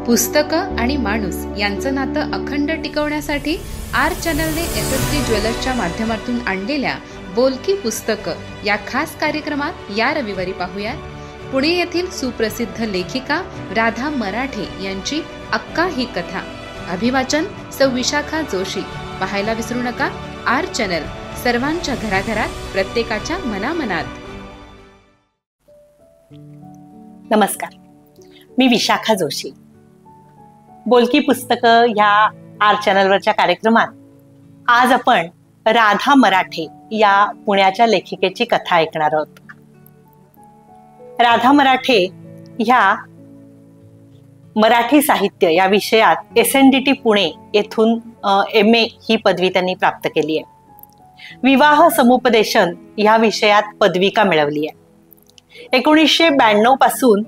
पुस्तकं आणि माणूस यांचं नातं अखंड टिकवण्यासाठी आर चॅनलने SSD ज्वेलर्सच्या माध्यमातून आणलेल्या बोलकी पुस्तकं या खास कार्यक्रमात या रविवारी पाहूया पुणे येथील सुप्रसिद्ध लेखिका राधा मराठे यांची अक्का ही कथा। अभिवाचन सौ विशाखा जोशी। पाहायला विसरू नका आर चॅनल, सर्वांच्या घराघरात, प्रत्येकाच्या मनामनात। नमस्कार, मी विशाखा जोशी। बोलकी पुस्तकं ह्या आर चॅनलवरच्या कार्यक्रमात आज आपण राधा मराठे या पुण्याच्या लेखिकेची कथा ऐकणार आहोत। राधा मराठे ह्या मराठी साहित्य या विषयात SNDT पुणे येथून MA ही पदवी त्यांनी प्राप्त केली आहे। विवाह समुपदेशन या विषयात पदविका मिळवली आहे। 1992 पासून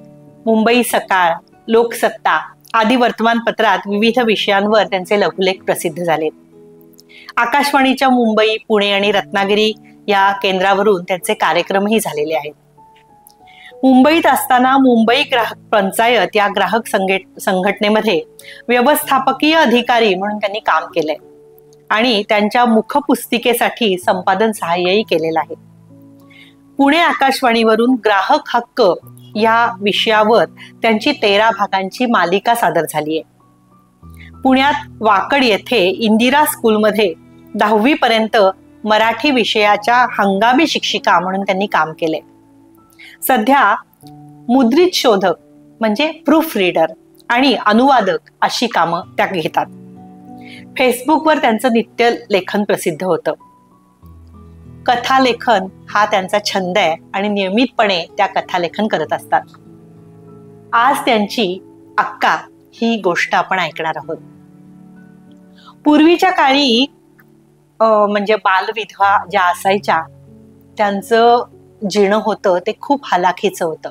मुंबई सकाळ, लोकसत्ता आदी वर्तमानपत्रात विविध विषयांवर त्यांचे लघुलेख प्रसिद्ध झाले। आकाशवाणीच्या मुंबई, पुणे आणि रत्नागिरी या केंद्रावरून त्यांचे कार्यक्रमही झालेले आहेत। मुंबईत असताना मुंबई ग्राहक पंचायत या ग्राहक संघटनेमध्ये व्यवस्थापकीय अधिकारी म्हणून त्यांनी काम केलंय आणि त्यांच्या मुखपुस्तिकेसाठी संपादन सहाय्यही केलेलं आहे। पुणे आकाशवाणीवरून ग्राहक हक्क या विषयावर त्यांची 13 भागांची मालिका सादर झाली आहे। पुण्यात वाकड येथे इंदिरा स्कूलमध्ये 10वी पर्यंत मराठी विषयाच्या हंगामी शिक्षिका म्हणून त्यांनी काम केले। सध्या मुद्रित शोधक म्हणजे प्रूफ रीडर आणि अनुवादक अशी कामं त्या घेतात। फेसबुकवर त्यांचं नित्य लेखन प्रसिद्ध होतं। कथालेखन हा त्यांचा छंद आहे आणि नियमितपणे त्या कथालेखन करत असतात। आज त्यांची अक्का ही गोष्ट आपण ऐकणार आहोत। पूर्वीच्या काळी म्हणजे बालविधवा ज्या असायच्या त्यांचं जीणं होतं ते खूप हलाखीचं होतं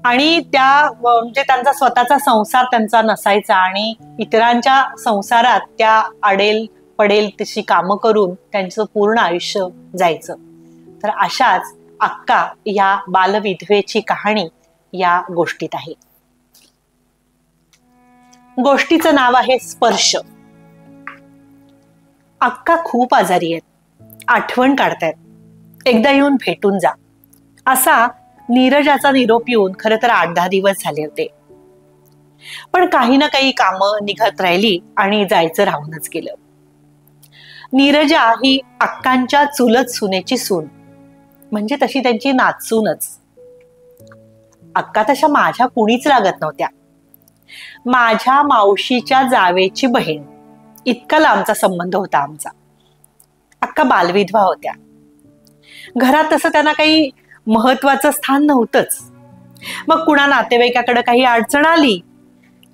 आणि त्या म्हणजे त्यांचा स्वतःचा संसार त्यांचा नसायचा आणि इतरांच्या संसारात त्या अडेल पडेल तशी कामं करून त्यांचं पूर्ण आयुष्य जायचं। तर अशाच अक्का या बालविधवेची कहाणी या गोष्टीत आहे। गोष्टीचं नाव आहे स्पर्श। अक्का खूप आजारी आहेत, आठवण काढतायत, एकदा येऊन भेटून जा असा नीरजाचा निरोप येऊन खरं तर 8-10 दिवस झाले होते। पण काही ना काही कामं निघत राहिली आणि जायचं राहूनच गेलं। नीरजा ही अक्कांच्या चुलत सुनेची सून, म्हणजे तशी त्यांची नातसूनच। अक्का तशा माझ्या कुणीच लागत नव्हत्या, माझ्या मावशीच्या जावेची बहीण इतका लांबचा संबंध होता आमचा। अक्का बालविधवा होत्या, घरात तसं त्यांना काही महत्वाचं स्थान नव्हतंच। मग कुणा नातेवाईकाकडे काही अडचण आली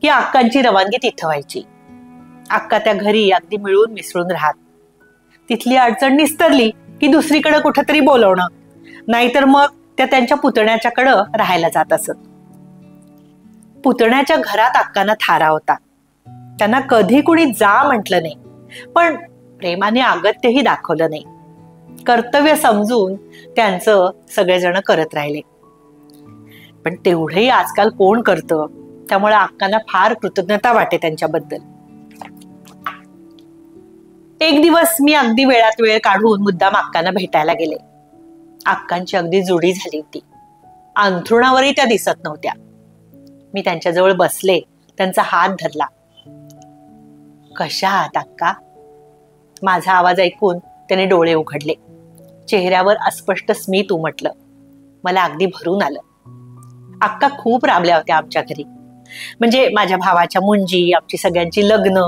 की अक्कांची रवानगी तिथं व्हायची। अक्का त्या घरी अगदी मिळून मिसळून राहत। तिथली अडचण निस्तरली की दुसरीकडे कुठेतरी बोलवणं, नाहीतर मग त्या त्यांच्या पुतण्याच्याकडं राहायला जात असत। पुतण्याच्या घरात अक्कांना थारा होता, त्यांना कधी कुणी जा म्हटलं नाही, पण प्रेमाने अगत्यही दाखवलं नाही। कर्तव्य समजून त्यांचं सगळेजण करत राहिले, पण तेवढंही आजकाल कोण करतं, त्यामुळे अक्कांना फार कृतज्ञता वाटे त्यांच्याबद्दल। एक दिवस मी अगदी वेळात वेळ काढून मुद्दाम अक्कांना भेटायला गेले। अक्कांची अगदी जुडी झाली होती, अंथरुणावरही त्या दिसत नव्हत्या। मी त्यांच्याजवळ बसले, त्यांचा हात धरला। कशा आहात अक्का? माझा आवाज ऐकून त्याने डोळे उघडले, चेहऱ्यावर अस्पष्ट स्मित उमटलं। मला अगदी भरून आलं। अक्का खूप राबल्या होत्या आमच्या घरी, म्हणजे माझ्या भावाच्या मुंजी, आमची सगळ्यांची लग्न,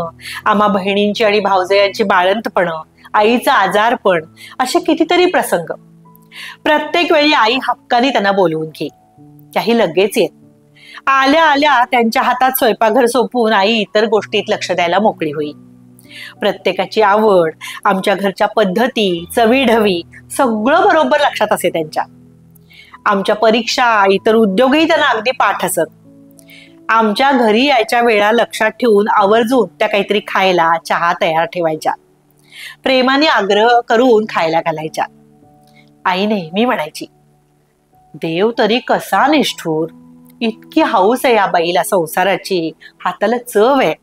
आम्हा बहिणींची आणि भावजयांची बाळंतपणं, आईचं आजारपण, असे कितीतरी प्रसंग। प्रत्येक वेळी आई हक्काने त्यांना बोलवून घे, त्याही लगेच येत। आल्या आल्या त्यांच्या हातात स्वयंपाकघर सोपवून आई इतर गोष्टीत लक्ष द्यायला मोकळी होई। प्रत्येकाची आवड, आमच्या घरच्या पद्धती, चवीढवी सगळं बरोबर लक्षात असे त्यांच्या। आमच्या परीक्षा, इतर उद्योगही त्यांना अगदी पाठ असत। आमच्या घरी यायच्या वेळा लक्षात ठेवून आवर्जून त्या काहीतरी खायला, चहा तयार ठेवायच्या, प्रेमाने आग्रह करून खायला घालायच्या। आई नेहमी म्हणायची, देव तरी कसा निष्ठुर, इतकी हौस आहे या बाईला संसाराची, हाताला चव आहे,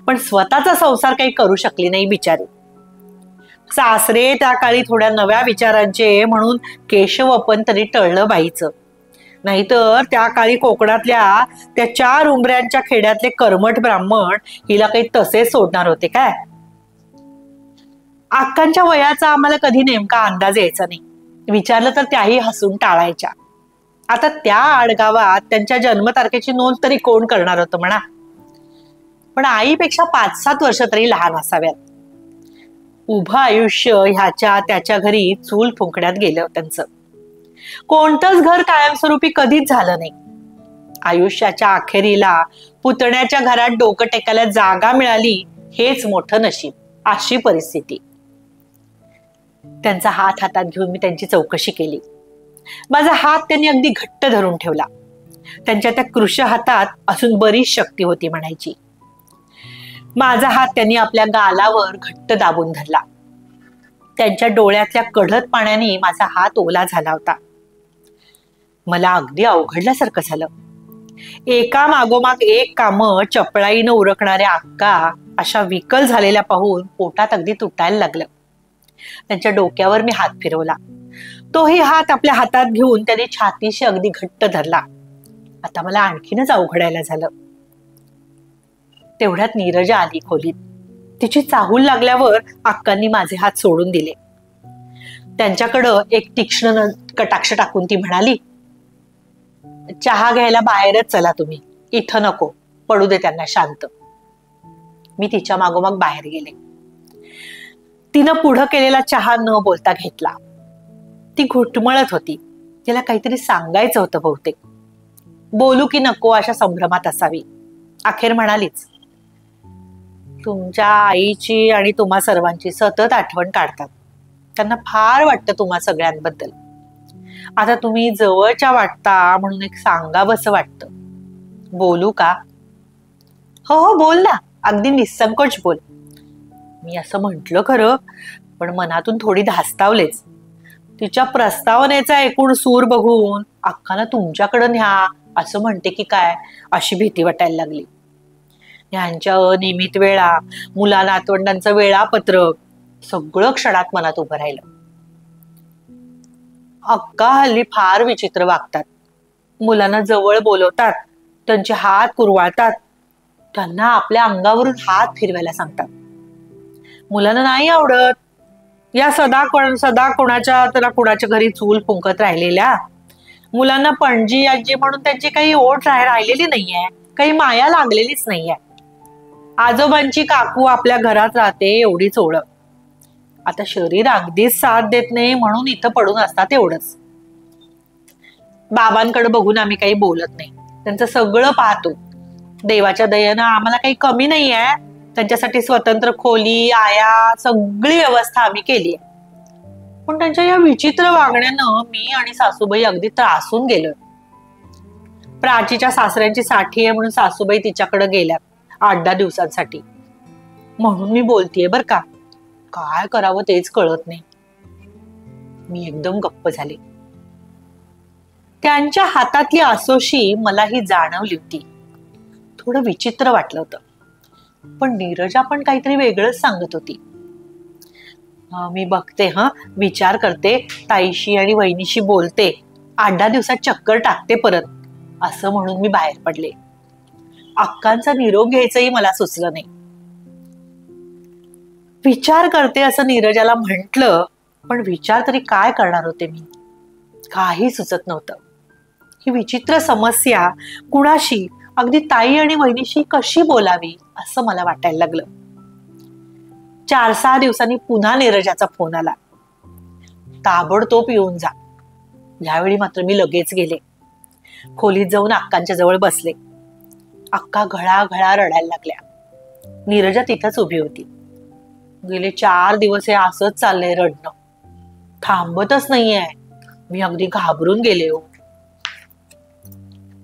पण स्वतःचा संसार काही करू शकली नाही बिचारी. सासरे त्या काळी थोड्या नव्या विचारांचे म्हणून केशवपन तरी टळलं बाईचं. नाहीतर त्या काळी कोकणातल्या त्या 4 उंबऱ्यांच्या खेड्यातले कर्मठ ब्राह्मण हिला काही तसेच सोडणार होते काय? अक्कांच्या वयाचा आम्हाला कधी नेमका अंदाज यायचा नाही. विचारलं तर त्याही हसून टाळायच्या. आता त्या आडगावात त्यांच्या जन्मतारखेची नोंद तरी कोण करणार होतं म्हणा. पण आईपेक्षा 5-7 वर्ष तरी लहान असाव्यात. उभं आयुष्य ह्याच्या त्याच्या घरी चूल फुंकण्यात गेलं त्यांचं. कोणतंच घर कायमस्वरूपी कधीच झालं नाही. आयुष्याच्या अखेरीला पुतण्याच्या घरात डोकं टेकायला जागा मिळाली हेच मोठं नशीब, अशी परिस्थिती. त्यांचा हात हातात घेऊन मी त्यांची चौकशी केली. माझा हात त्यांनी अगदी घट्ट धरून ठेवला. त्यांच्या त्या कृश हातात अजून बरीच शक्ती होती म्हणायची. माझा हात त्यांनी आपल्या गालावर घट्ट दाबून धरला. त्यांच्या डोळ्यातल्या कढत पाण्याने माझा हात ओला झाला होता. मला अगदी अवघडल्यासारखं झालं. एका मागोमाग एक कामं चपळाईनं उरकणाऱ्या अक्का अशा विकल झालेल्या पाहून पोटात अगदी तुटायला लागलं. त्यांच्या डोक्यावर मी हात फिरवला. तोही हात आपल्या हातात घेऊन त्याने छातीशी अगदी घट्ट धरला. आता मला आणखीनच अवघडायला झालं. तेवढ्यात नीरजा आली खोलीत. तिची चाहूल लागल्यावर अक्कांनी माझे हात सोडून दिले. त्यांच्याकडं एक तीक्ष्ण कटाक्ष टाकून ती म्हणाली, चहा घ्यायला बाहेरच चला तुम्ही, इथं नको, पडू दे त्यांना शांत. मी तिच्या मागोमाग बाहेर गेले. तिनं पुढं केलेला चहा न बोलता घेतला. ती घुटमळत होती. तिला काहीतरी सांगायचं होतं बहुतेक. बोलू की नको अशा संभ्रमात असावी. अखेर म्हणालीच, तुमच्या आईची आणि तुम्हा सर्वांची सतत आठवण काढतात. त्यांना फार वाटतं तुम्हा सगळ्यांबद्दल. आता तुम्ही जवळच्या वाटता म्हणून एक सांगावंसं वाटतं. बोलू का? हो हो बोल ना, अगदी निसंकोच बोल. मी असं म्हंटल खरं, पण मनातून थोडी धास्तावलेच. तिच्या प्रस्तावनेचा एकूण सूर बघून अक्काला तुमच्याकडं न्या असं म्हणते की काय अशी भीती वाटायला लागली. ह्यांच्या अनियमित वेळा, मुला नातवंडांचं वेळापत्रक सगळं क्षणात मनात उभं राहिलं. अक्का हल्ली फार विचित्र वागतात. मुलांना जवळ बोलवतात, त्यांचे हात कुरवाळतात, त्यांना आपल्या अंगावरून हात फिरवायला सांगतात. मुलांना नाही आवडत या सदा कोणाच्या तर कोणाच्या घरी चूल फुंकत राहिलेल्या. मुलांना पणजी आजी म्हणून त्यांची काही ओढ राहिलेली नाहीये, काही माया लागलेलीच नाहीये. आजोबांची काकू आपल्या घरात राहते एवढीच ओळख. आता शरीर अगदीच साथ देत नाही म्हणून इथं पडून असतात एवढंच. बाबांकडे बघून आम्ही काही बोलत नाही, त्यांचं सगळं पाहतो. देवाच्या दयेनं आम्हाला काही कमी नाहीये. त्यांच्यासाठी स्वतंत्र खोली, आया, सगळी व्यवस्था आम्ही केली आहे. पण त्यांच्या या विचित्र वागण्यानं मी आणि सासूबाई अगदी त्रासून गेलोय. प्राचीच्या सासऱ्यांची साठी आहे म्हणून सासूबाई तिच्याकडे गेल्यात 8-10 दिवसांसाठी. म्हणून मी बोलतीये बर का. काय करावं तेच कळत नाही. मी एकदम गप्प झाले. त्यांच्या हातातली आसोशी मलाही जाणवली होती. थोडं विचित्र वाटलं होतं. पण नीरजा पण काहीतरी वेगळंच सांगत होती. मी बघते, विचार करते, ताईशी आणि वहिनीशी बोलते, 8-10 दिवसात चक्कर टाकते परत, असं म्हणून मी बाहेर पडले. अक्कांचा निरोप घ्यायचंही मला सुचलं नाही. विचार करते असं नीरजाला म्हंटल, पण विचार तरी काय करणार होते मी? काही सुचत नव्हतं. ही विचित्र समस्या कुणाशी, अगदी ताई आणि वहिनीशी कशी बोलावी असं मला वाटायला लागलं. 4-6 दिवसांनी पुन्हा नीरजाचा फोन आला. ताबडतोब येऊन जा. यावेळी मात्र मी लगेच गेले. खोलीत जाऊन अक्कांच्या जवळ बसले. अक्का घळाघळा रडायला लागल्या. नीरजा तिथंच उभी होती. गेले 4 दिवस हे असंच चाललंय रडणं, थांबतच नाहीये. मी अगदी घाबरून गेले हो.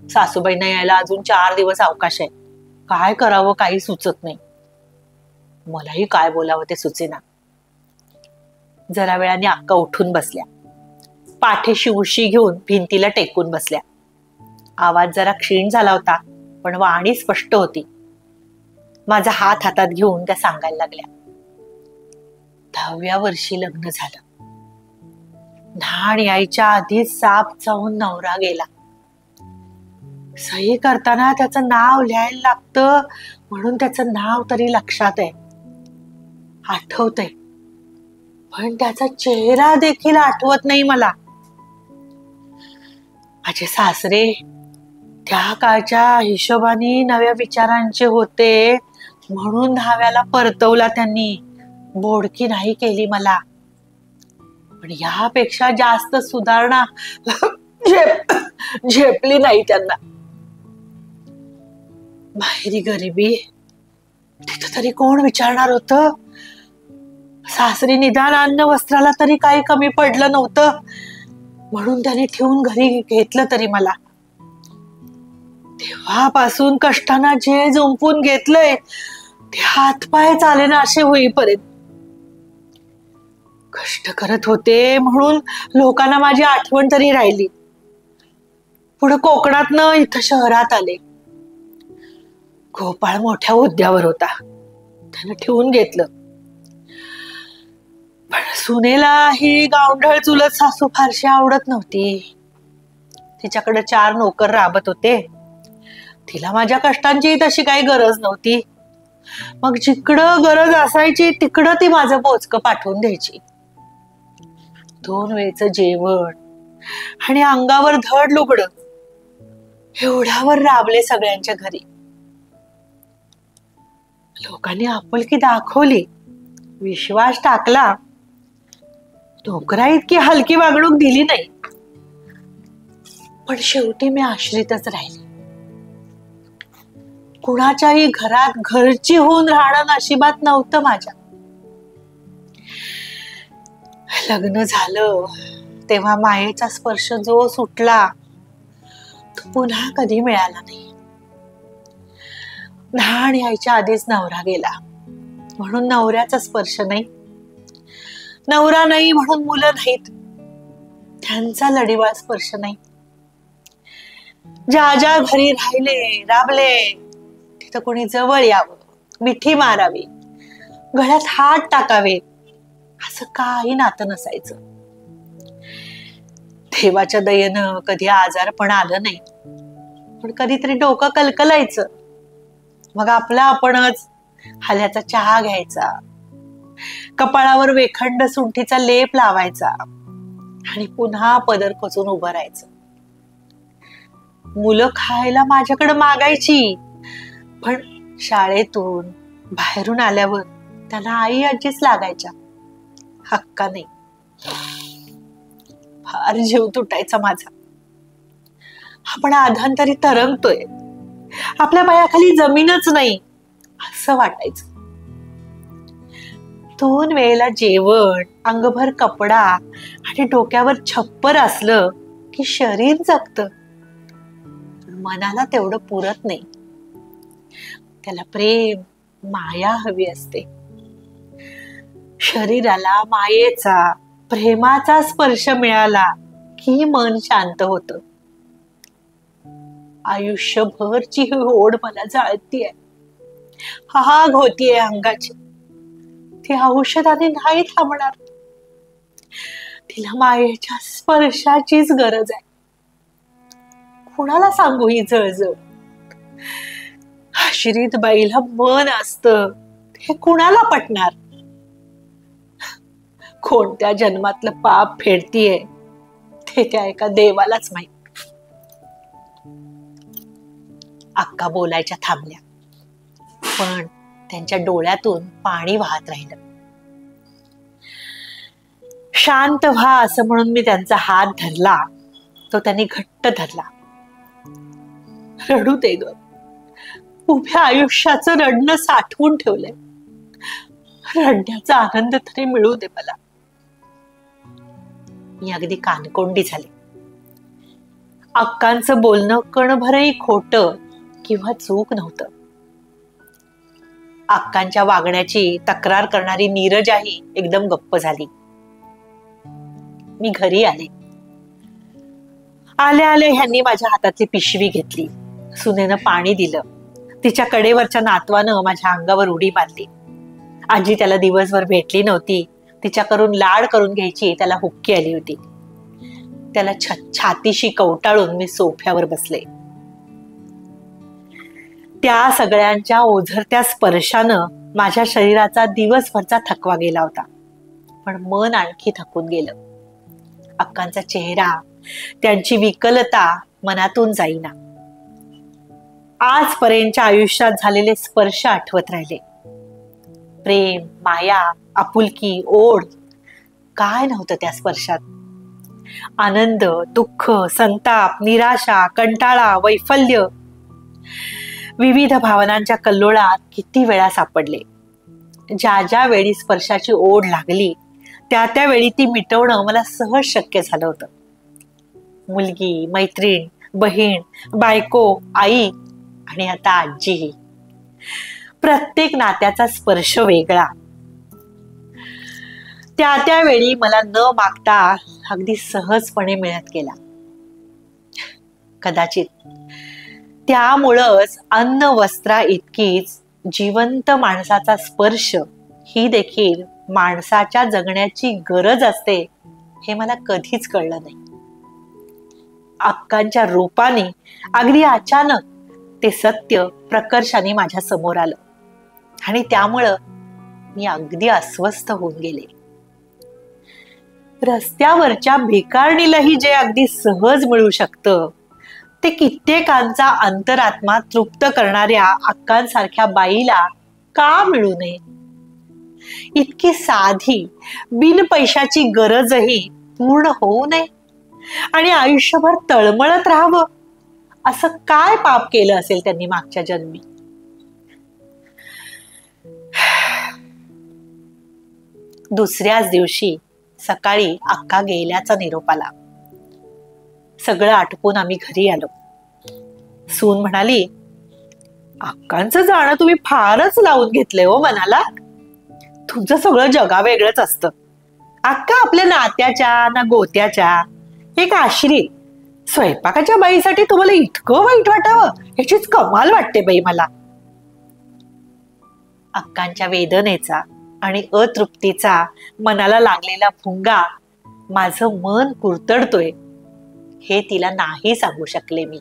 सासूबाईंना यायला अजून 4 दिवस अवकाश आहे. काय करावं काही सुचत नाही. मलाही काय बोलावं ते सुचेना. जरा वेळाने अक्का उठून बसल्या. पाठीशी उशी घेऊन भिंतीला टेकून बसल्या. आवाज जरा क्षीण झाला होता, पण वाणी स्पष्ट होती. माझा हात हातात घेऊन त्या सांगायला लागल्या, 10व्या वर्षी लग्न झालं. न्हाण यायच्या आधीच साप चावून नवरा गेला. सही करताना त्याचं नाव लिहायला लागतं, म्हणून त्याचं नाव तरी लक्षात आहे, आठवतंय, पण त्याचा चेहरा देखील आठवत नाही मला. माझे सासरे त्या काळच्या हिशोबाने नव्या विचारांचे होते, म्हणून 10व्याला परतवला त्यांनी, बोडकी नाही केली मला. पण यापेक्षा जास्त सुधारणा झेपली नाही त्यांना. माहेरी गरिबी, तिथं तरी कोण विचारणार होतं. सासरी निदान अन्न वस्त्राला तरी काही कमी पडलं नव्हतं, म्हणून त्यांनी ठेवून घरी घेतलं तरी मला. तेव्हापासून कष्टाना जे जुंपून घेतलंय ते हातपाय चालेना असे होईपर्यंत. कष्ट करत होते म्हणून लोकांना माझी आठवण तरी राहिली. पुढे कोकणातनं इथं शहरात आले. गोपाळ मोठ्या हुद्द्यावर होता, त्यानं ठेवून घेतलं. पण सुनेला ही गावंढळ चुलत सासू फारशी आवडत नव्हती. तिच्याकडे 4 नोकर राबत होते. तिला माझ्या कष्टांची तशी काही गरज नव्हती. मग जिकडं गरज असायची तिकडं ती माझं बोचकं पाठवून द्यायची. 2 वेळचं जेवण आणि अंगावर धड लुगडं एवढ्यावर राबले सगळ्यांच्या घरी. लोकांनी आपुलकी दाखवली, विश्वास टाकला. नोकरा इतकी हलकी वागणूक दिली नाही, पण शेवटी मी आश्रितच राहिली. कुणाच्याही घरात घरची होऊन राहणं नशिबात नव्हतं माझ्या. लग्न झालं तेव्हा मायेचा स्पर्श जो सुटला तो पुन्हा कधी मिळाला नाही. न्हाण यायच्या आधीच नवरा गेला, म्हणून नवऱ्याचा स्पर्श नाही. नवरा नाही म्हणून मुलं नाहीत, त्यांचा लढीवाळ स्पर्श नाही. ज्या ज्या घरी राहिले राबले तिथं कोणी जवळ यावं, मिठी मारावी, गळ्यात हात टाकावे, असं काही नातं नसायचं. देवाच्या दयेनं कधी आजारपण आलं नाही, पण कधीतरी डोकं कलकलायचं. मग आपला आपणच हल्याचा चहा घ्यायचा, कपाळावर वेखंड सुंठीचा लेप लावायचा आणि पुन्हा पदर खोचून उभं राहायचं. मुलं खायला माझ्याकडे मागायची, पण शाळेतून बाहेरून आल्यावर त्यांना आई आजीच लागायच्या, हक्का नाही. फार जीव तुटायचा माझा. आपण आधांतरी तरंगतोय, आपल्या पायाखाली जमीनच नाही असं वाटायचं. 2 वेळेला जेवण, अंगभर कपडा आणि डोक्यावर छप्पर असलं की शरीर जगतं, मनाला तेवढं पुरत नाही. त्याला प्रेम, माया हवी असते. शरीराला मायेचा, प्रेमाचा स्पर्श मिळाला की मन शांत होतं. आयुष्यभरची ही ओढ मला जाळतीये, हाग होतीये अंगाची. ती औषधाने नाही थांबणार. तिला मायेच्या स्पर्शाचीच गरज आहे. कुणाला सांगू ही जळजळ? आश्रित बाईला मन असतं हे कुणाला पटणार? कोणत्या जन्मातलं पाप फेडतीये ते त्या एका देवालाच माहित. अक्का बोलायच्या थांबल्या, पण त्यांच्या डोळ्यातून पाणी वाहत राहिलं. शांत व्हा असं म्हणून मी त्यांचा हात धरला, तो त्यांनी घट्ट धरला. रडू दे ग, उभ्या आयुष्याचं रडणं साठवून ठेवलंय, रडण्याचा आनंद तरी मिळू दे मला. मी अगदी कानकोंडी झाले. अक्कांचं बोलणं कणभरही खोटं किंवा चूक नव्हतं. अक्कांच्या वागण्याची तक्रार करणारी नीरजाही एकदम गप्प झाली. मी घरी आले. आल्या आल्या ह्यांनी माझ्या हातातली पिशवी घेतली. सुनेनं पाणी दिलं. तिच्या कडेवरच्या नातवानं माझ्या अंगावर उडी मारली. आजी त्याला दिवसभर भेटली नव्हती. तिच्याकडून लाड करून घ्यायची त्याला हुक्की आली होती. त्याला छातीशी कवटाळून मी सोफ्यावर बसले. त्या सगळ्यांच्या ओझरत्या स्पर्शानं माझ्या शरीराचा दिवसभरचा थकवा गेला होता, पण मन आणखी थकून गेलं. अक्कांचा चेहरा, त्यांची विकलता मनातून जाईना. आजपर्यंतच्या आयुष्यात झालेले स्पर्श आठवत राहिले. प्रेम, माया, आपुलकी, ओढ, काय नव्हतं त्या स्पर्शात. आनंद, दुःख, संताप, निराशा, कंटाळा, वैफल्य, विविध भावनांच्या कल्लोळात किती वेळा सापडले. ज्या ज्या वेळी स्पर्शाची ओढ लागली त्या वेळी ती मिटवणं मला सहज शक्य झालं होतं. मुलगी, मैत्रीण, बहीण, बायको, आई आणि आता आजीही. प्रत्येक नात्याचा स्पर्श वेगळा. त्यावेळी मला न मागता अगदी सहजपणे मिळत गेला. कदाचित त्यामुळंच अन्न वस्त्रा इतकीच जिवंत माणसाचा स्पर्श ही देखील माणसाच्या जगण्याची गरज असते हे मला कधीच कळलं नाही. अक्कांच्या रूपाने अगदी अचानक ते सत्य प्रकर्षाने माझ्या समोर आलं आणि त्यामुळं मी अगदी अस्वस्थ होऊन गेले. रस्त्यावरच्या भिकारणीलाही जे अगदी सहज मिळू शकतं ते कित्येकांचा अंतरात्मा तृप्त करणाऱ्या अक्कांसारख्या बाईला का मिळू नये? इतकी साधी बिन पैशाची गरजही पूर्ण होऊ नये आणि आयुष्यभर तळमळत राहावं, असं काय पाप केलं असेल त्यांनी मागच्या जन्मी? दुसऱ्याच दिवशी सकाळी अक्का गेल्याचा निरोप आला. सगळं आटपून आम्ही घरी आलो. सून म्हणाली, अक्कांचं जाणं तुम्ही फारच लावून घेतलंय हो मनाला. तुमचं सगळं जगा वेगळंच असतं. अक्का आपल्या नात्याच्या ना गोत्याच्या एक आश्रित स्वयंपाकाच्या बाईसाठी तुम्हाला इतकं वाईट वाटावं याचीच कमाल वाटते बाई मला. अक्कांच्या वेदनेचा आणि अतृप्तीचा मनाला लागलेला भुंगा माझं मन कुरतडतोय हे तिला नाही सांगू शकले मी.